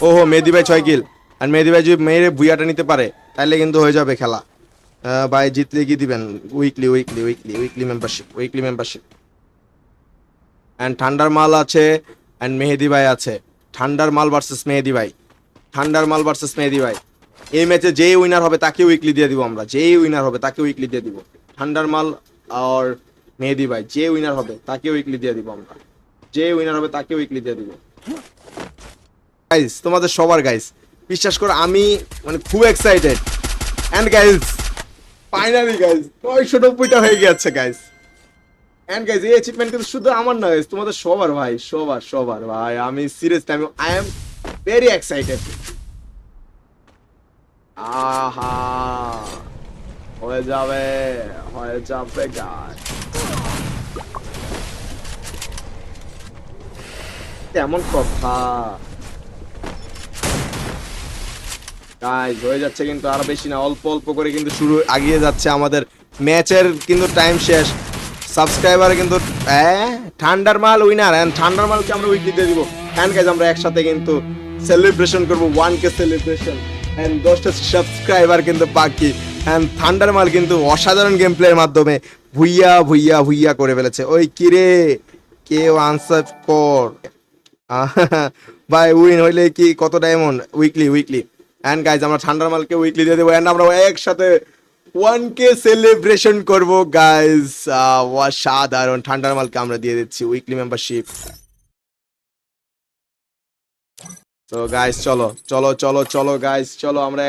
ওহো মেহেদি ভাই 6 কিল। আর মেহেদি ভাই যদি মেরে বুয়াটা নিতে পারে তাহলে কিন্তু হয়ে যাবে খেলা। ভাই জিতলে কি দিবেন? Weekly membership. অ্যান্ড ঠান্ডার মাল আছে, অ্যান্ড মেহেদি ভাই আছে। ঠান্ডার মাল ভার্সেস মেহেদি ভাই। এই ম্যাচে যেই উইনার হবে তাকে উইকলি দিয়ে দিব আমরা। যেই উইনার হবে তাকে উইকলি দিয়ে দিব। ঠান্ডার মাল আর মেহেদি ভাই যে উইনার হবে তাকে উইকলি দিয়ে দিব আমরা। যে উইনার হবে তাকে উইকলি দিয়ে দিব। গাইস তোমাদের সবার গাইস বিশ্বাস করো আমি মানে খুব excited. And guys finally guys 990টা হয়ে গেছে গাইস। এন্ড গাইস এই অ্যাচিভমেন্ট কিন্তু শুধু আমার না গাইস, তোমাদের সবার ভাই, সবার ভাই। আমি seriously I am very excited. আহা হয়ে যাবে গাইস। কেমন কথা গাইস, হয়ে যাচ্ছে কিন্তু আরো বেশি না, অল্প অল্প করে কিন্তু শুরু আগিয়ে যাচ্ছে আমাদের ম্যাচের কিন্তু টাইম শেষ। সাবস্ক্রাইবার কিন্তু ঠান্ডার মাল উইনার, এন্ড ঠান্ডার মালকে আমরা উইকলি দিয়ে দিব। এন্ড গাইস আমরা একসাথে কিন্তু সেলিব্রেশন করব 1K সেলিব্রেশন। এন্ড 10টা সাবস্ক্রাইবার কিন্তু বাকি। এন্ড ঠান্ডার মাল কিন্তু অসাধারণ গেম প্লের মাধ্যমে ভুইয়া করে ফেলেছে। ওই কিরে কেউ আনসার কর। ভাই উইন হইলে কি কত ডায়মন্ড? উইকলি। এন্ড গাইজ আমরা ঠান্ডার মালকে উইকলি দিয়ে দেবো, এন্ড আমরা একসাথে 1K সেলিব্রেশন করবো গাইজ। অসাধারণ, ঠান্ডার মালকে আমরা দিয়ে দিচ্ছি উইকলি মেম্বারশিপ। তো গাইজ চলো গাইজ চলো আমরা